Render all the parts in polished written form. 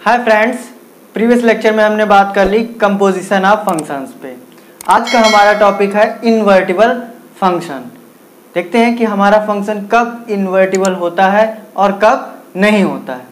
Hi friends, previous lecture में हमने बात कर ली कंपोजिशन ऑफ फंक्शंस पे। आज का हमारा टॉपिक है इन्वर्टिबल फंक्शन। देखते हैं कि हमारा फंक्शन कब इन्वर्टिबल होता है और कब नहीं होता है।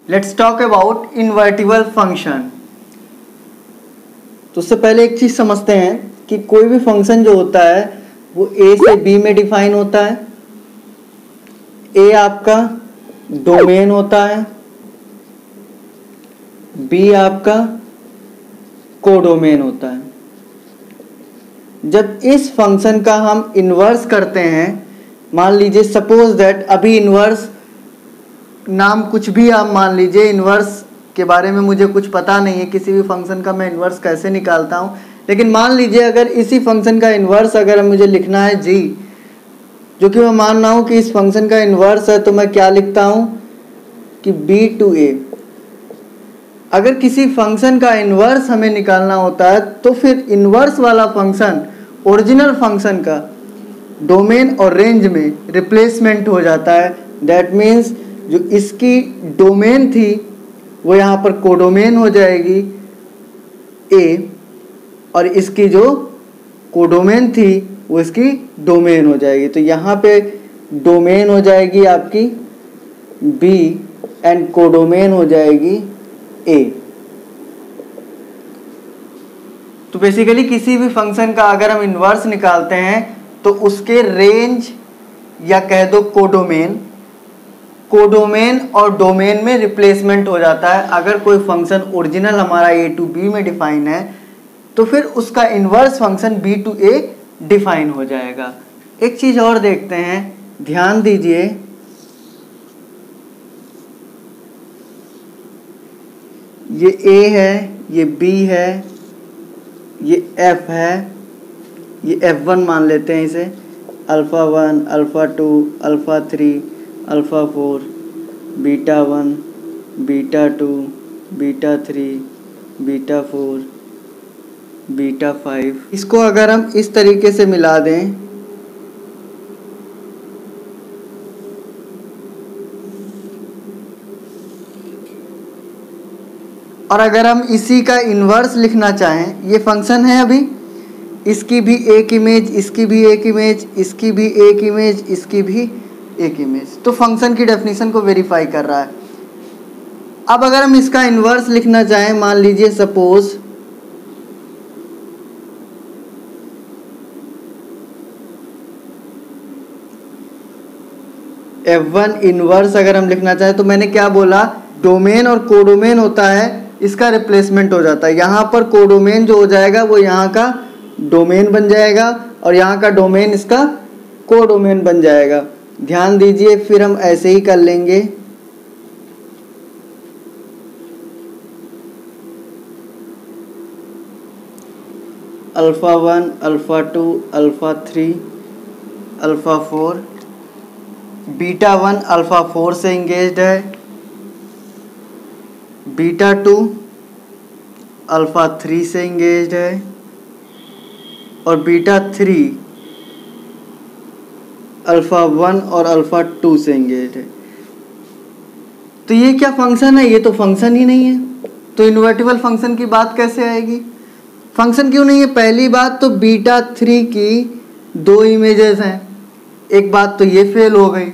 Let's talk about invertible function. तो उससे पहले एक चीज समझते हैं कि कोई भी फंक्शन जो होता है वो ए से बी में डिफाइन होता है। ए आपका डोमेन होता है, बी आपका कोडोमेन होता है। जब इस फंक्शन का हम इन्वर्स करते हैं, मान लीजिए सपोज दैट, अभी इन्वर्स नाम कुछ भी आप मान लीजिए, इन्वर्स के बारे में मुझे कुछ पता नहीं है, किसी भी फंक्शन का मैं इन्वर्स कैसे निकालता हूं, लेकिन मान लीजिए अगर इसी फंक्शन का इन्वर्स अगर मुझे लिखना है जी, जो कि मैं मान रहा हूं कि इस फंक्शन का इन्वर्स है, तो मैं क्या लिखता हूं कि बी टू ए। अगर किसी फंक्शन का इन्वर्स हमें निकालना होता है तो फिर इन्वर्स वाला फंक्शन ओरिजिनल फंक्शन का डोमेन और रेंज में रिप्लेसमेंट हो जाता है। दैट मीन्स जो इसकी डोमेन थी वो यहाँ पर कोडोमेन हो जाएगी ए, और इसकी जो कोडोमेन थी वो इसकी डोमेन हो जाएगी। तो यहाँ पे डोमेन हो जाएगी आपकी बी एंड कोडोमेन हो जाएगी ए। तो बेसिकली किसी भी फंक्शन का अगर हम इन्वर्स निकालते हैं तो उसके रेंज या कह दो कोडोमेन और डोमेन में रिप्लेसमेंट हो जाता है। अगर कोई फंक्शन ओरिजिनल हमारा ए टू बी में डिफाइन है तो फिर उसका inverse function B to A define हो जाएगा। एक चीज और देखते हैं, ध्यान दीजिए, ये ए है, ये बी है, ये एफ है, ये F1 मान लेते हैं इसे, alpha 1, alpha 2, alpha 3, alpha 4, beta 1, beta 2, beta 3, beta 4, beta 5। इसको अगर हम इस तरीके से मिला दें और अगर हम इसी का इन्वर्स लिखना चाहें, ये फंक्शन है अभी, इसकी भी एक इमेज, इसकी भी एक इमेज, इसकी भी एक इमेज, इसकी भी एक इमेज, तो फंक्शन की डेफिनेशन को वेरीफाई कर रहा है। अब अगर हम इसका इन्वर्स लिखना चाहें, मान लीजिए सपोज F1 इन्वर्स अगर हम लिखना चाहें, तो मैंने क्या बोला, डोमेन और कोडोमेन होता है, इसका रिप्लेसमेंट हो जाता है। यहाँ पर कोडोमेन जो हो जाएगा वो यहाँ का डोमेन बन जाएगा और यहाँ का डोमेन इसका कोडोमेन बन जाएगा। ध्यान दीजिए, फिर हम ऐसे ही कर लेंगे, alpha 1, alpha 2, alpha 3, alpha 4, beta 1 alpha 4 से इंगेज्ड है, बीटा 2 अल्फा 3 से इंगेज्ड है और बीटा 3 अल्फा 1 और अल्फा 2 से इंगेज्ड है। तो ये क्या फंक्शन है? ये तो फंक्शन ही नहीं है। तो इन्वर्टिबल फंक्शन की बात कैसे आएगी? फंक्शन क्यों नहीं है? पहली बात तो बीटा 3 की 2 इमेजेस हैं, एक बात तो ये फेल हो गई,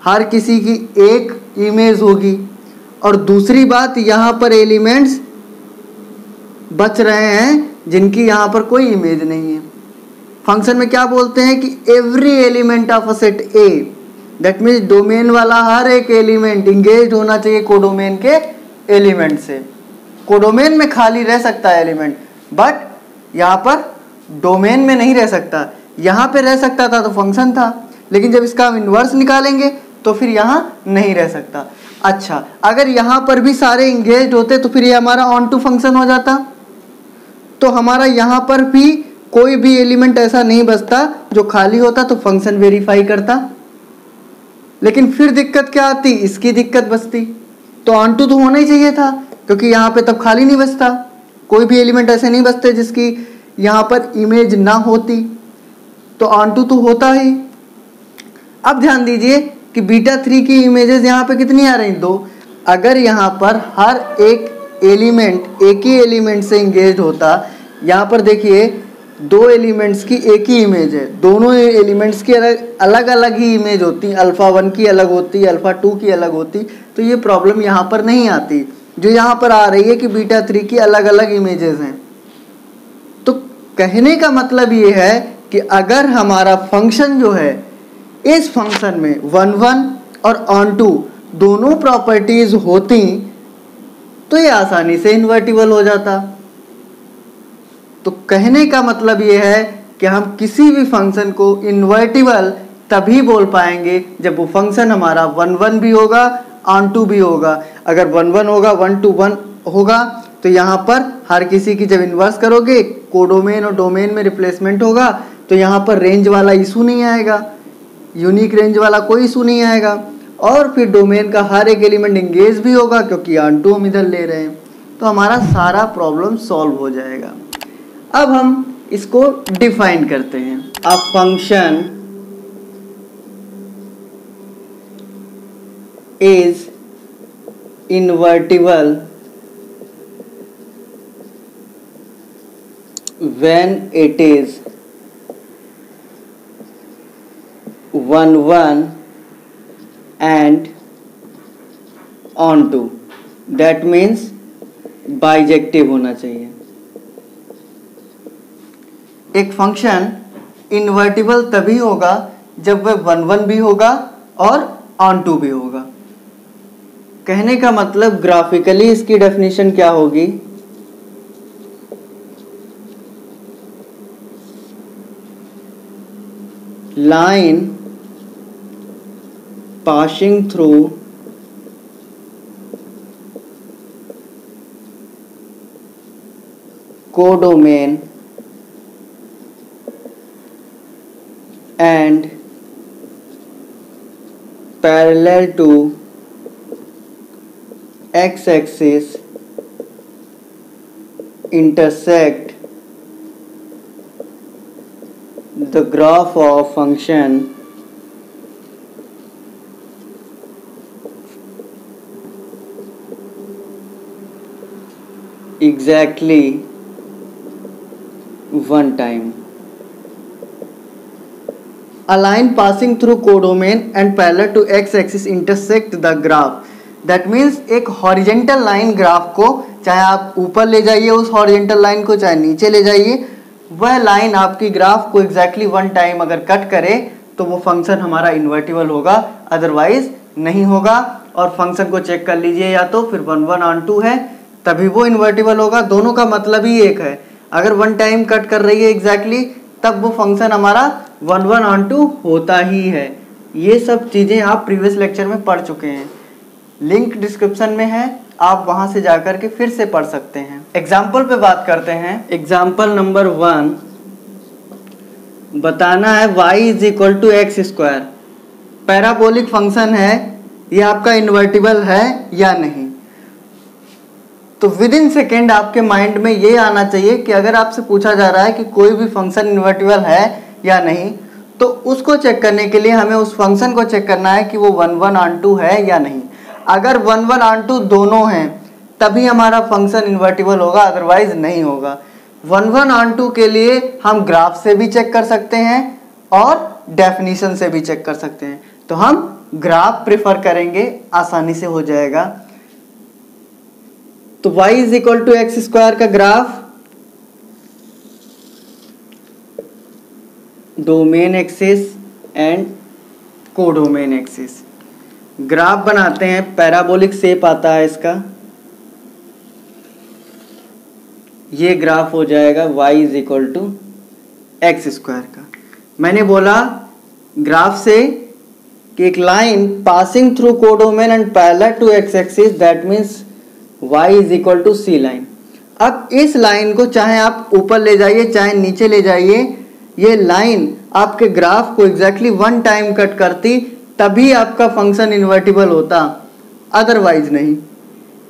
हर किसी की एक इमेज होगी, और दूसरी बात यहाँ पर एलिमेंट्स बच रहे हैं जिनकी यहाँ पर कोई इमेज नहीं है। फंक्शन में क्या बोलते हैं कि every element of a set A, that means domain वाला हर एक एलिमेंट इंगेज होना चाहिए कोडोमेन के एलिमेंट से। कोडोमेन में खाली रह सकता है एलिमेंट, बट यहाँ पर डोमेन में नहीं रह सकता। यहाँ पे रह सकता था तो फंक्शन था, लेकिन जब इसका हम इन्वर्स निकालेंगे तो फिर यहाँ नहीं रह सकता। अच्छा, अगर यहाँ पर भी सारे इंगेज होते तो फिर ये हमारा ऑन टू फंक्शन हो जाता, तो हमारा यहाँ पर भी कोई भी एलिमेंट ऐसा नहीं बचता जो खाली होता, तो फंक्शन वेरीफाई करता। लेकिन फिर दिक्कत क्या आती? इसकी दिक्कत बचती। तो ऑन टू तो होना ही चाहिए था, क्योंकि यहाँ पे तब खाली नहीं बचता, कोई भी एलिमेंट ऐसे नहीं बचते जिसकी यहाँ पर इमेज ना होती। तो ऑन टू तो होता ही। अब ध्यान दीजिए कि बीटा 3 की इमेजेस यहाँ पे कितनी आ रही, 2। अगर यहाँ पर हर एक एलिमेंट एक ही एलिमेंट से इंगेज होता, यहाँ पर देखिए 2 एलिमेंट्स की एक ही इमेज है, दोनों एलिमेंट्स की अलग अलग ही इमेज होती, अल्फ़ा 1 की अलग होती, अल्फ़ा 2 की अलग होती, तो ये प्रॉब्लम यहाँ पर नहीं आती। जो यहाँ पर आ रही है कि बीटा 3 की अलग अलग इमेजेस हैं। तो कहने का मतलब ये है कि अगर हमारा फंक्शन जो है, इस फंक्शन में 1 1 और ऑन टू दोनों प्रॉपर्टीज होती तो ये आसानी से इन्वर्टिबल हो जाता। तो कहने का मतलब ये है कि हम किसी भी फंक्शन को इन्वर्टिबल तभी बोल पाएंगे जब वो फंक्शन हमारा 1 1 भी होगा, ऑन टू भी होगा। अगर 1 1 होगा, 1 2 1 होगा, तो यहाँ पर हर किसी की जब इन्वर्स करोगे, कोडोमेन और डोमेन में रिप्लेसमेंट होगा, तो यहाँ पर रेंज वाला इशू नहीं आएगा, यूनिक रेंज वाला कोई इशू नहीं आएगा। और फिर डोमेन का हर एक एलिमेंट इंगेज भी होगा क्योंकि ऑन टू हम इधर ले रहे हैं, तो हमारा सारा प्रॉब्लम सॉल्व हो जाएगा। अब हम इसको डिफाइन करते हैं। A function is invertible when it is 1 1 and onto, that means bijective होना चाहिए। एक फंक्शन इन्वर्टिबल तभी होगा जब वह 1 1 भी होगा और ऑन टू भी होगा। कहने का मतलब ग्राफिकली इसकी डेफिनेशन क्या होगी, line passing through codomain and parallel to x-axis intersect the graph of function exactly 1 time. A line passing through codomain and parallel to x-axis intersect the graph. That means एक horizontal line graph को, चाहे आप ऊपर ले जाइए उस horizontal line को, चाहे नीचे ले जाइए, वह लाइन आपकी ग्राफ को एग्जैक्टली 1 टाइम अगर कट करे तो वो फंक्शन हमारा इन्वर्टिबल होगा, अदरवाइज नहीं होगा। और फंक्शन को चेक कर लीजिए, या तो फिर 1 1 ऑन टू है तभी वो इन्वर्टिबल होगा, दोनों का मतलब ही एक है। अगर 1 टाइम कट कर रही है एग्जैक्टली, तब वो फंक्शन हमारा 1 1 ऑन टू होता ही है। ये सब चीज़ें आप प्रीवियस लेक्चर में पढ़ चुके हैं, लिंक डिस्क्रिप्शन में है, आप वहां से जाकर के फिर से पढ़ सकते हैं। एग्जाम्पल पे बात करते हैं। एग्जाम्पल नंबर 1, बताना है y is equal to x square. Parabolic function है, ये आपका इन्वर्टिबल है या नहीं। तो विद इन सेकेंड आपके माइंड में ये आना चाहिए कि अगर आपसे पूछा जा रहा है कि कोई भी फंक्शन इन्वर्टिबल है या नहीं, तो उसको चेक करने के लिए हमें उस फंक्शन को चेक करना है कि वो 1 1 ऑन टू है या नहीं। अगर 1 1 ऑन टू दोनों हैं तभी हमारा फंक्शन इन्वर्टिबल होगा, अदरवाइज नहीं होगा। 1 1 ऑन टू के लिए हम ग्राफ से भी चेक कर सकते हैं और डेफिनेशन से भी चेक कर सकते हैं, तो हम ग्राफ प्रेफर करेंगे, आसानी से हो जाएगा। तो y is equal to x square का graph, domain axis and codomain axis. Graph बनाते हैं, पैराबोलिक शेप आता है इसका, ये ग्राफ हो जाएगा y is equal to x square का। मैंने बोला ग्राफ से कि एक line passing through codomain and parallel to x axis, that means y is equal to c line. अब इस लाइन को चाहे आप ऊपर ले जाइए चाहे नीचे ले जाइए, ये लाइन आपके ग्राफ को एग्जैक्टली 1 टाइम कट करती, तभी आपका फंक्शन इन्वर्टिबल होता, अदरवाइज नहीं।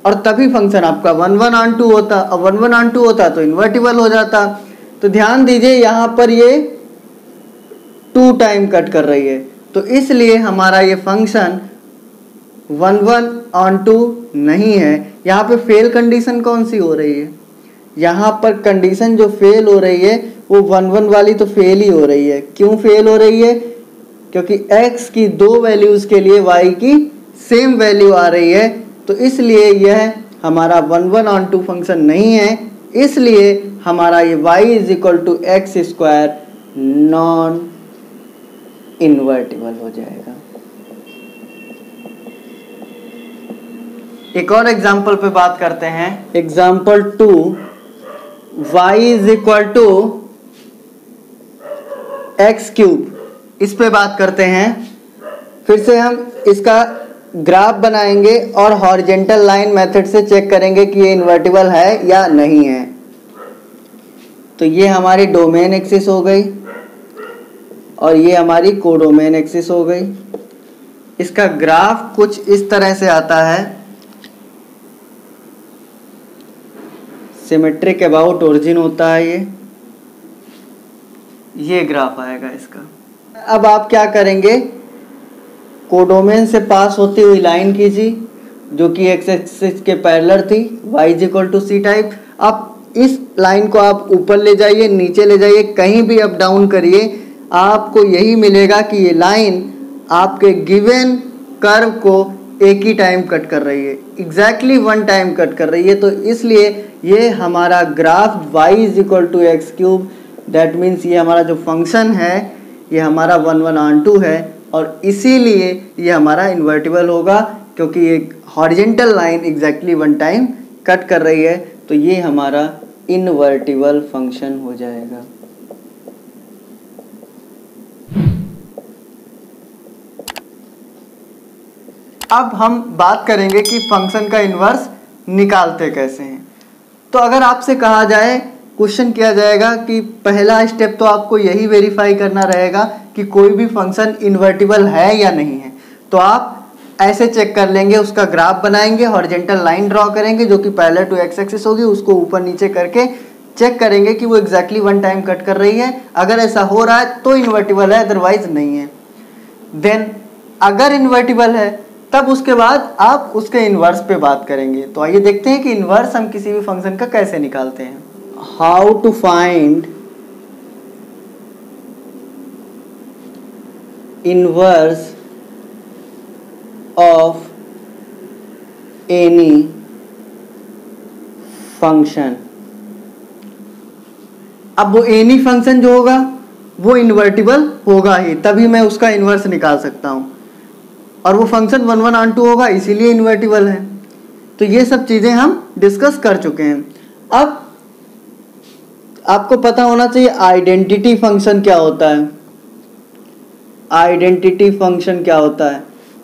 और तभी फंक्शन आपका 1 1 ऑन टू होता, और 1 1 ऑन टू होता तो इन्वर्टिबल हो जाता। तो ध्यान दीजिए यहाँ पर ये 2 टाइम कट कर रही है, तो इसलिए हमारा ये फंक्शन 1/2 नहीं है। यहाँ पे फेल कंडीशन कौन सी हो रही है? यहाँ पर कंडीशन जो फेल हो रही है वो 1/1 वाली तो फेल ही हो रही है। क्यों फेल हो रही है? क्योंकि x की 2 वैल्यूज़ के लिए y की सेम वैल्यू आ रही है, तो इसलिए यह हमारा 1/2 फंक्शन नहीं है। इसलिए हमारा ये y = x² नॉन इन्वर्टिबल हो जाएगा। एक और एग्जाम्पल पे बात करते हैं। Example 2, y = x³। इस पे बात करते हैं। फिर से हम इसका ग्राफ बनाएंगे और हॉरिजेंटल लाइन मेथड से चेक करेंगे कि ये इन्वर्टिबल है या नहीं है। तो ये हमारी डोमेन एक्सिस हो गई और ये हमारी कोडोमेन एक्सिस हो गई। इसका ग्राफ कुछ इस तरह से आता है, सिमेट्रिक अबाउट ओरिजिन होता है ये ग्राफ आएगा इसका। अब आप क्या करेंगे, कोडोमेन से पास होती हुई लाइन कीजिए जो कि एक्स एक्सिस के पैरेलल थी, y = c टाइप। अब इस लाइन को आप ऊपर ले जाइए, नीचे ले जाइए, कहीं भी अप डाउन करिए, आपको यही मिलेगा कि ये लाइन आपके गिवन कर्व को एक ही टाइम कट कर रही है, एग्जैक्टली 1 टाइम कट कर रही है। तो इसलिए ये हमारा graph y = x³, that means ये हमारा जो फंक्शन है ये हमारा 1/2 है और इसीलिए ये हमारा इन्वर्टिबल होगा, क्योंकि एक horizontal line exactly 1 time cut कर रही है। तो ये हमारा इन्वर्टिबल फंक्शन हो जाएगा। अब हम बात करेंगे कि फंक्शन का इन्वर्स निकालते कैसे हैं। तो अगर आपसे कहा जाए, क्वेश्चन किया जाएगा कि पहला स्टेप तो आपको यही वेरीफाई करना रहेगा कि कोई भी फंक्शन इन्वर्टिबल है या नहीं है, तो आप ऐसे चेक कर लेंगे, उसका ग्राफ बनाएंगे, हॉरिजेंटल लाइन ड्रॉ करेंगे जो कि पैरेलल टू एक्स एक्सिस होगी, उसको ऊपर नीचे करके चेक करेंगे कि वो एग्जैक्टली 1 टाइम कट कर रही है। अगर ऐसा हो रहा है तो इन्वर्टिबल है, अदरवाइज नहीं है। देन अगर इन्वर्टिबल है तब उसके बाद आप उसके इन्वर्स पे बात करेंगे। तो आइए देखते हैं कि इन्वर्स हम किसी भी फंक्शन का कैसे निकालते हैं। How to find inverse of any function. अब वो एनी फंक्शन जो होगा वो इन्वर्टिबल होगा ही, तभी मैं उसका इन्वर्स निकाल सकता हूं, और वो फंक्शन 1/2 होगा, इसीलिए इन्वर्टिबल है। तो ये सब चीजें हम डिस्कस कर चुके हैं। अब आपको पता होना चाहिए आइडेंटिटी फंक्शन क्या होता है। आइडेंटिटी फंक्शन क्या होता है?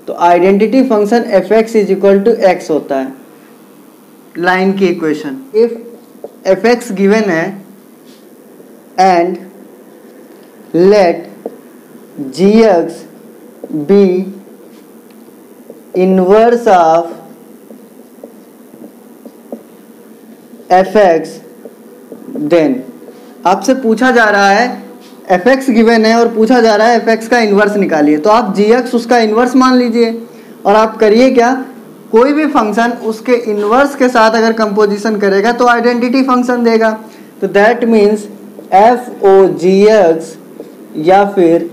तो आइडेंटिटी फंक्शन f(x) = x होता है, लाइन की इक्वेशन। इफ f(x) गिवन है and let g(x) be inverse of f(x), then आपसे पूछा जा रहा है f(x) गिवन है और पूछा जा रहा है f(x) का इन्वर्स निकालिए, तो आप g(x) उसका इन्वर्स मान लीजिए और आप करिए क्या, कोई भी फंक्शन उसके इन्वर्स के साथ अगर कंपोजिशन करेगा तो आइडेंटिटी फंक्शन देगा। तो दैट मीन्स f(o(g(x) या फिर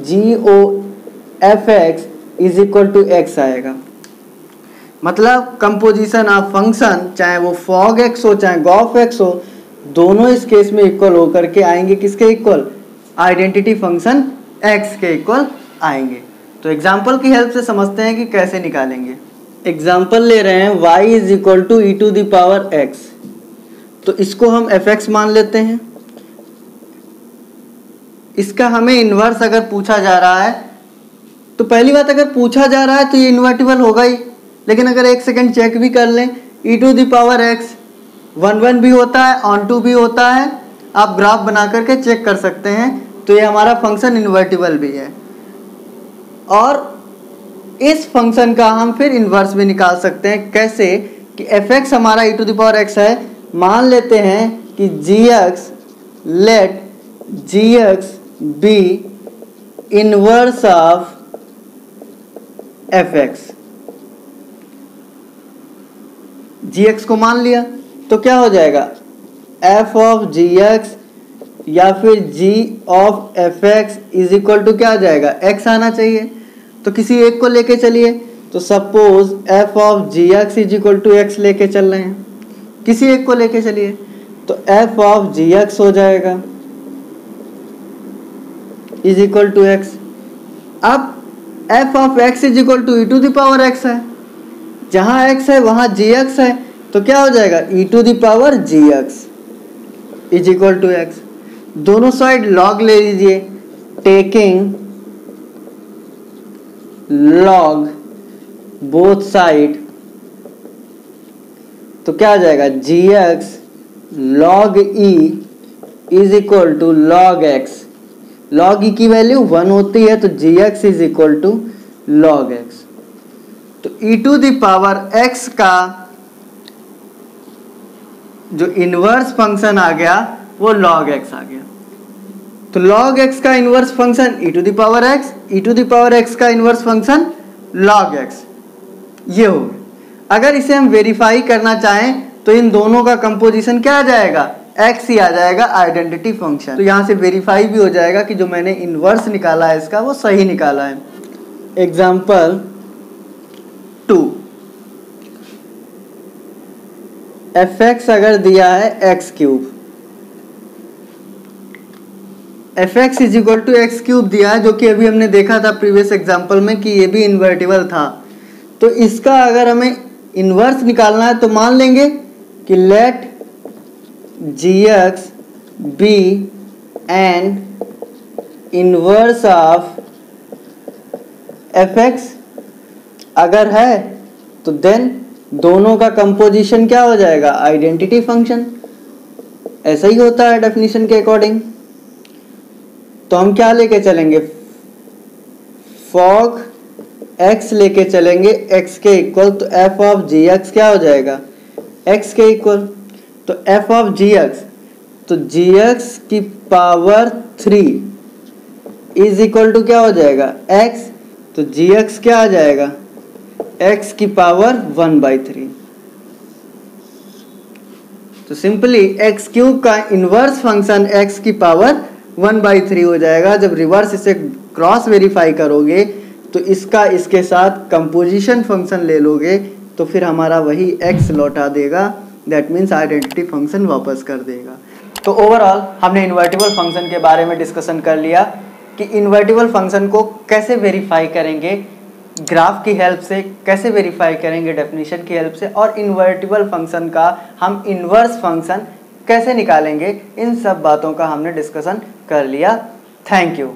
g(o)f(x) = x आएगा। मतलब कंपोजिशन ऑफ फंक्शन, चाहे वो fog(x) हो चाहे gov(x) हो, दोनों इस केस में इक्वल होकर के आएंगे किसके इक्वल? आइडेंटिटी फंक्शन x के इक्वल आएंगे। तो एग्जाम्पल की हेल्प से समझते हैं कि कैसे निकालेंगे। एग्जाम्पल ले रहे हैं y = e⁻x, तो इसको हम f(x) मान लेते हैं। इसका हमें इन्वर्स अगर पूछा जा रहा है तो पहली बात, अगर पूछा जा रहा है तो ये इन्वर्टिबल होगा ही, लेकिन अगर एक सेकंड चेक भी कर लें, e⁻x 1/1 भी होता है, ऑन2 भी होता है, आप ग्राफ बना करके चेक कर सकते हैं, तो ये हमारा फंक्शन इन्वर्टिबल भी है। और इस फंक्शन का हम फिर इन्वर्स भी निकाल सकते हैं। कैसे? कि f(x) हमारा e⁻x है, मान लेते हैं कि g(x) let g(x) be inverse of F x, g x को मान लिया तो क्या हो जाएगा, एफ ऑफ जी एक्स या फिर G of F x is equal to क्या आ जाएगा, एक्स आना चाहिए। तो किसी एक को लेके चलिए, तो suppose f of g x is equal to x लेके चल रहे हैं, किसी एक को लेके चलिए, तो एफ ऑफ जी एक्स हो जाएगा इज इक्वल टू एक्स। अब f of x is equal to e to the power x है, जहां एक्स है वहां जी एक्स है, तो क्या हो जाएगा, E to the power G x is equal to X. दोनों साइड लॉग ले लीजिए, टेकिंग लॉग बोथ साइड, तो क्या आ जाएगा, G X log E is equal to log X. Log E की वैल्यू 1 होती है, तो G x is equal to log X. तो E to the power x का जो इनवर्स फंक्शन आ गया वो लॉग एक्स आ गया। तो लॉग एक्स का inverse function e to the power x, e to the power x का इनवर्स फंक्शन लॉग एक्स, ये हो गया। अगर इसे हम वेरीफाई करना चाहें तो इन दोनों का कंपोजिशन क्या आ जाएगा, एक्स ही आ जाएगा, आइडेंटिटी फंक्शन। तो यहां से वेरीफाई भी हो जाएगा कि जो मैंने इनवर्स निकाला है इसका वो सही निकाला है। एग्जाम्पल 2, एफ एक्स अगर दिया है x cube, f x is equal to x cube दिया है, जो कि अभी हमने देखा था प्रीवियस एग्जाम्पल में कि ये भी इन्वर्टिबल था। तो इसका अगर हमें इनवर्स निकालना है तो मान लेंगे कि let g x be an inverse of F x. अगर है तो देन दोनों का कंपोजिशन क्या हो जाएगा, आइडेंटिटी फंक्शन। ऐसा ही होता है डेफिनेशन के अकॉर्डिंग। तो हम क्या लेके चलेंगे, फॉग x लेके चलेंगे x के इक्वल, तो f ऑफ जी एक्स क्या हो जाएगा, x के इक्वल। तो f ऑफ जी एक्स, तो जी एक्स की पावर 3 इज इक्वल टू क्या हो जाएगा, x। तो जी एक्स क्या आ जाएगा, x की पावर 1/3। तो सिंपली x क्यूब का इनवर्स फंक्शन x की पावर 1/3 हो जाएगा। जब रिवर्स इसे क्रॉस वेरीफाई करोगे तो इसका इसके साथ कंपोजिशन फंक्शन ले लोगे तो फिर हमारा वही x लौटा देगा, दैट मीन्स आइडेंटिटी फंक्शन वापस कर देगा। तो ओवरऑल हमने इन्वर्टिबल फंक्शन के बारे में डिस्कशन कर लिया कि इन्वर्टिबल फंक्शन को कैसे वेरीफाई करेंगे, ग्राफ की हेल्प से कैसे वेरीफाई करेंगे, डेफिनेशन की हेल्प से, और इन्वर्टिबल फंक्शन का हम इन्वर्स फंक्शन कैसे निकालेंगे, इन सब बातों का हमने डिस्कशन कर लिया। Thank you.